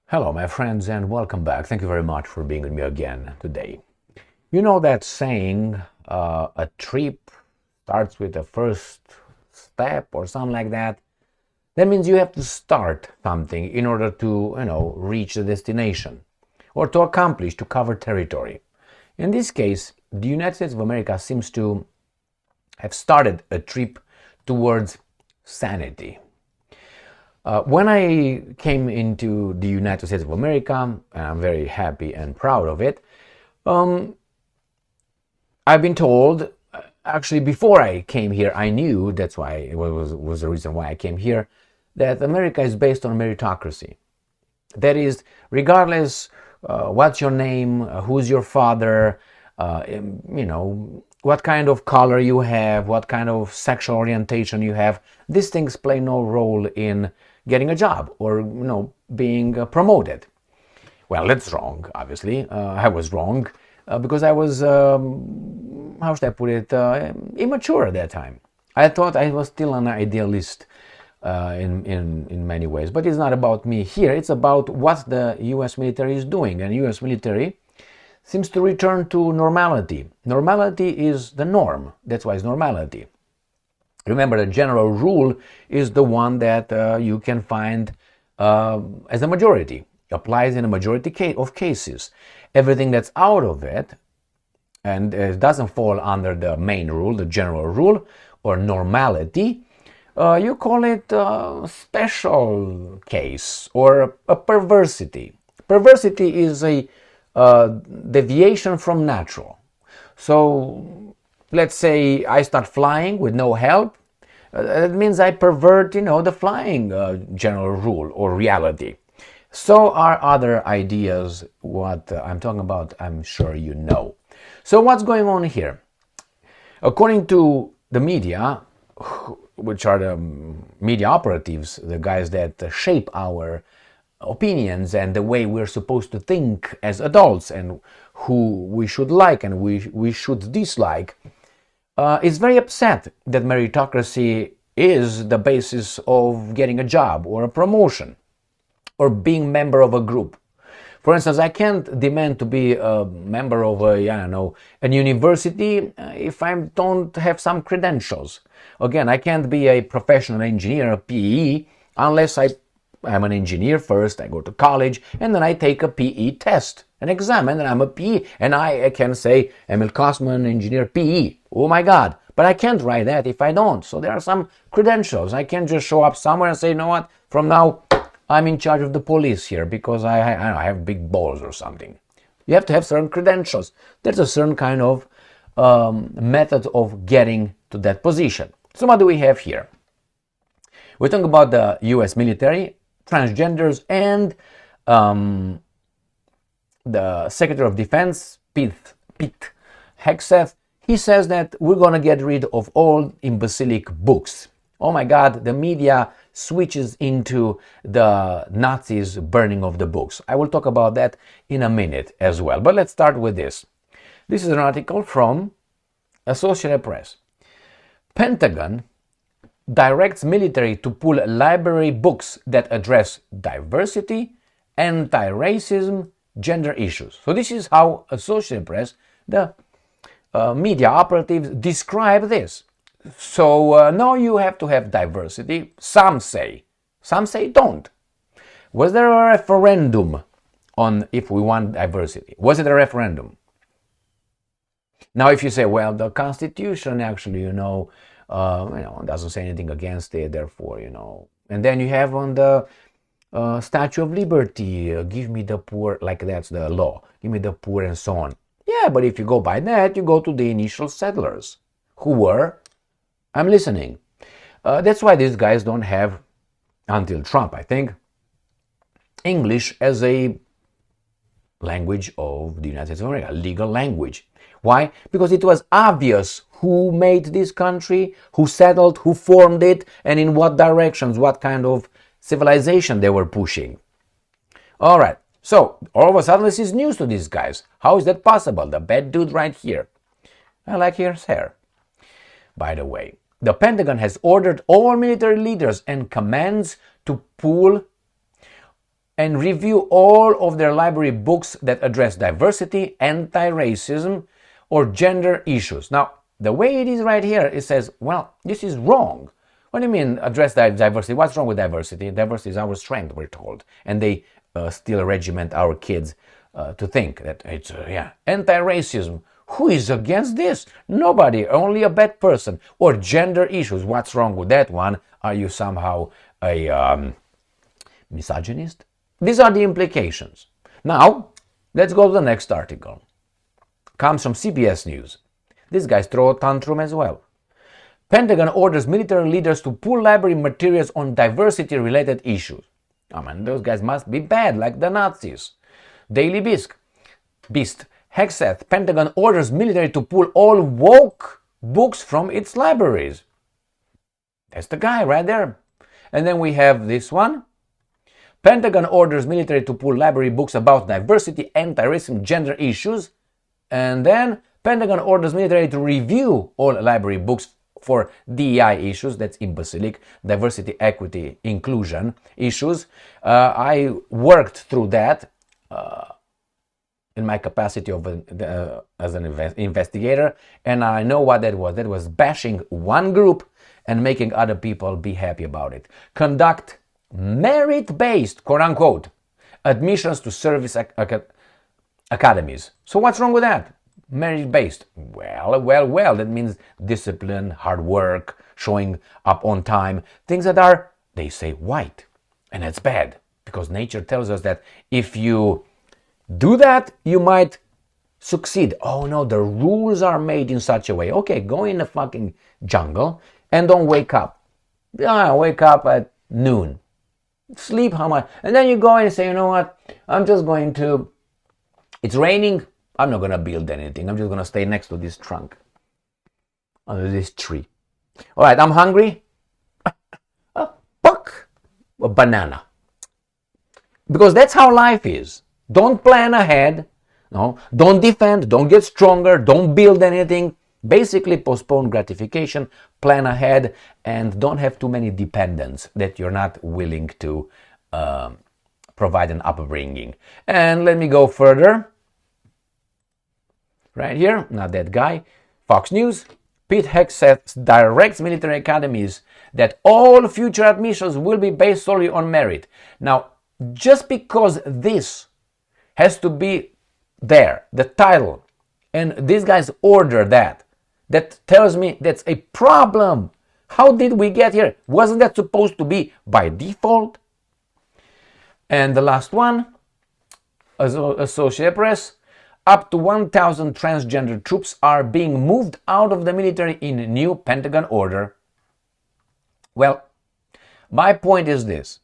Hello, my friends, and welcome back. Thank you very much for being with me again today. You know that saying, a trip starts with the first step or something like that? That means you have to start something in order to, reach the destination or to accomplish, to cover territory. In this case, the United States of America seems to have started a trip towards sanity. When I came into the United States of America, and I'm very happy and proud of it, I've been told, actually before I came here, I knew, that's why it was the reason why I came here, that America is based on meritocracy. That is, regardless what's your name, who's your father, what kind of color you have, what kind of sexual orientation you have, these things play no role in getting a job or being promoted. Well, that's wrong, obviously. I was wrong because I was, how should I put it, immature at that time. I thought I was still an idealist in many ways, but it's not about me here. It's about what the U.S. military is doing, and U.S. military seems to return to normality. Normality is the norm. That's why it's normality. Remember, the general rule is the one that you can find as a majority. Applies in a majority of cases. Everything that's out of it and doesn't fall under the main rule, the general rule, or normality, you call it a special case or a perversity. Perversity is a deviation from natural. So let's say I start flying with no help. That means I pervert, the flying general rule or reality. So are other ideas. What I'm talking about, I'm sure you know. So what's going on here? According to the media, which are the media operatives, the guys that shape our opinions and the way we're supposed to think as adults and who we should like and we should dislike, is very upset that meritocracy is the basis of getting a job or a promotion or being member of a group. For instance, I can't demand to be a member of an university if I don't have some credentials. Again, I can't be a professional engineer, a PE, unless I'm an engineer first, I go to college, and then I take a PE test, an exam, and then I'm a PE, and I can say, Emil Kosman, engineer PE. Oh my God. But I can't write that if I don't. So there are some credentials. I can't just show up somewhere and say, you know what, from now I'm in charge of the police here because I have big balls or something. You have to have certain credentials. There's a certain kind of method of getting to that position. So what do we have here? We're talking about the US military, transgenders, and the Secretary of Defense, Pete Hegseth. He says that we're going to get rid of all imbecilic books. Oh my God, the media switches into the Nazis burning of the books. I will talk about that in a minute as well. But let's start with this. This is an article from Associated Press. Pentagon directs military to pull library books that address diversity, anti-racism, gender issues. So this is how Associated Press, the media operatives, describe this. So now you have to have diversity. Some say don't. Was there a referendum on if we want diversity? Was it a referendum? Now if you say, well, the Constitution actually, doesn't say anything against it, therefore, and then you have on the Statue of Liberty, give me the poor, like that's the law, give me the poor and so on. Yeah, but if you go by that, you go to the initial settlers, who were, I'm listening. That's why these guys don't have, until Trump, I think, English as a language of the United States of America, legal language. Why? Because it was obvious who made this country, who settled, who formed it, and in what directions, what kind of civilization they were pushing. All right, so all of a sudden this is news to these guys. How is that possible? The bad dude right here. I like his hair. By the way, the Pentagon has ordered all military leaders and commands to pull and review all of their library books that address diversity, anti-racism, or gender issues. Now, the way it is right here, it says, well, this is wrong. What do you mean address diversity? What's wrong with diversity? Diversity is our strength, we're told. And they still regiment our kids to think that it's, anti-racism. Who is against this? Nobody, only a bad person. Or gender issues. What's wrong with that one? Are you somehow a misogynist? These are the implications. Now, let's go to the next article. Comes from CBS News. These guys throw a tantrum as well. Pentagon orders military leaders to pull library materials on diversity-related issues. I mean, those guys must be bad, like the Nazis. Daily Beast. Hegseth. Pentagon orders military to pull all woke books from its libraries. That's the guy right there. And then we have this one. Pentagon orders military to pull library books about diversity, anti-racism, gender issues. And then Pentagon orders military to review all library books for DEI issues, that's imbecilic, diversity, equity, inclusion issues. I worked through that in my capacity of as an investigator, and I know what that was. That was bashing one group and making other people be happy about it. Conduct merit-based, quote-unquote, admissions to service academies. So what's wrong with that? Merit-based. Well, that means discipline, hard work, showing up on time, things that are, they say, white. And that's bad, because nature tells us that if you do that, you might succeed. Oh no, the rules are made in such a way. Okay, go in the fucking jungle and don't wake up. Wake up at noon. Sleep how much? And then you go and say, you know what? I'm just going to, it's raining. I'm not going to build anything. I'm just going to stay next to this trunk, under this tree. All right, I'm hungry. A banana. Because that's how life is. Don't plan ahead. No, don't defend. Don't get stronger. Don't build anything. Basically, postpone gratification, plan ahead, and don't have too many dependents that you're not willing to provide an upbringing. And let me go further. Right here, not that guy. Fox News. Pete Hegseth directs military academies that all future admissions will be based solely on merit. Now, just because this has to be there, the title, and these guys order that tells me that's a problem. How did we get here? Wasn't that supposed to be by default? And the last one, Associated Press. Up to 1,000 transgender troops are being moved out of the military in a new Pentagon order. Well, my point is this.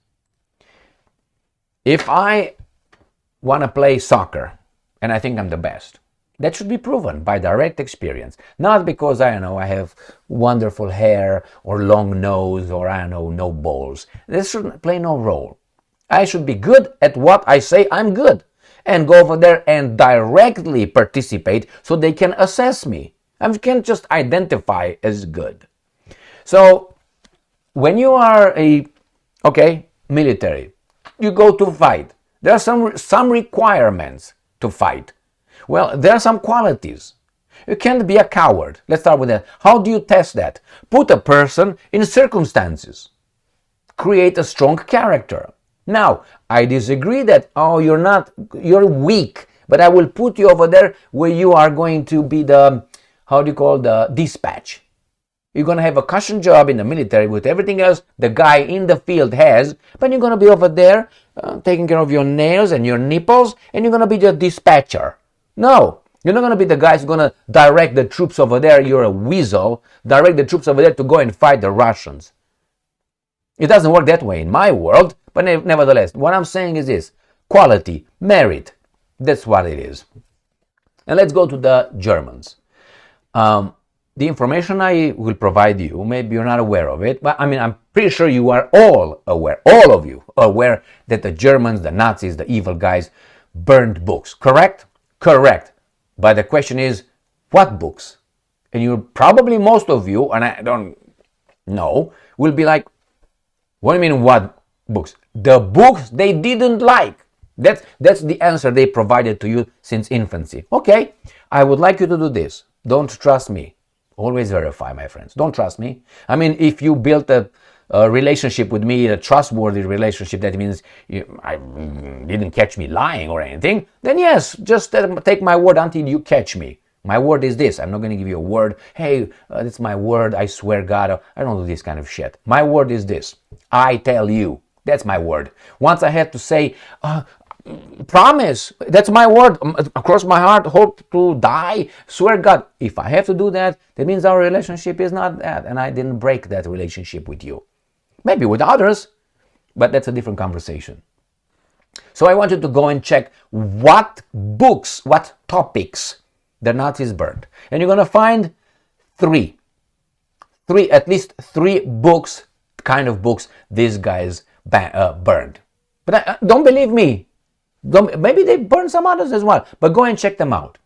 If I want to play soccer, and I think I'm the best, that should be proven by direct experience. Not because, I don't know, I have wonderful hair or long nose or, I don't know, no balls. This should play no role. I should be good at what I say I'm good, and go over there and directly participate so they can assess me. I can't just identify as good. So when you are military, you go to fight. There are some requirements to fight. Well, there are some qualities. You can't be a coward. Let's start with that. How do you test that? Put a person in circumstances. Create a strong character. Now, I disagree that, you're weak, but I will put you over there where you are going to be the dispatch. You're going to have a cushion job in the military with everything else the guy in the field has, but you're going to be over there taking care of your nails and your nipples, and you're going to be the dispatcher. No, you're not going to be the guy who's going to direct the troops over there. You're a weasel. Direct the troops over there to go and fight the Russians. It doesn't work that way in my world. But nevertheless, what I'm saying is this. Quality, merit, that's what it is. And let's go to the Germans. The information I will provide you, maybe you're not aware of it, but I'm pretty sure you are all of you are aware that the Germans, the Nazis, the evil guys, burned books, correct? Correct. But the question is, what books? And you probably, most of you, and I don't know, will be like, what do you mean what books. The books they didn't like. That's the answer they provided to you since infancy. Okay, I would like you to do this. Don't trust me. Always verify, my friends. Don't trust me. I mean, if you built a relationship with me, a trustworthy relationship, that means I didn't catch me lying or anything, then yes, just take my word until you catch me. My word is this. I'm not going to give you a word. Hey, that's my word. I swear God. I don't do this kind of shit. My word is this. I tell you. That's my word. Once I had to say, promise, that's my word. Across my heart, hope to die. Swear God. If I have to do that, that means our relationship is not that. And I didn't break that relationship with you. Maybe with others, but that's a different conversation. So I want you to go and check what books, what topics the Nazis burned. And you're going to find at least three books, kind of books these guys burned. But don't believe me. Maybe they burned some others as well, but go and check them out.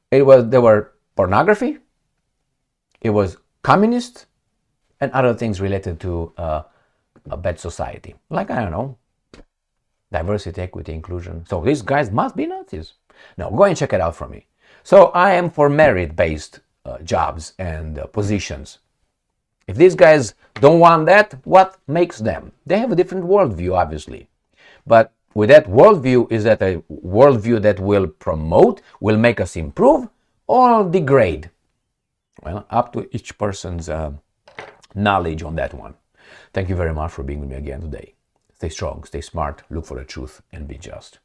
There were pornography, it was communist, and other things related to a bad society. Like, I don't know, diversity, equity, inclusion. So these guys must be Nazis. No, go and check it out for me. So I am for merit-based jobs and positions. If these guys don't want that, what makes them? They have a different worldview, obviously. But with that worldview, is that a worldview that will promote, will make us improve, or degrade? Well, up to each person's knowledge on that one. Thank you very much for being with me again today. Stay strong, stay smart, look for the truth, and be just.